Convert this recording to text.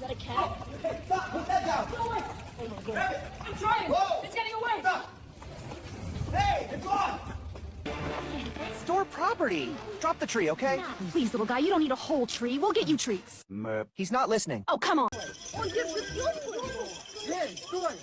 that a cat? Hey, stop! Put that down! Go away! Oh my God. I'm trying! Whoa! It's getting away! Stop! Hey, it's on! Store property. Drop the tree, okay? Please, little guy, you don't need a whole tree. We'll get you treats. He's not listening. Oh, come on. Hey, стой!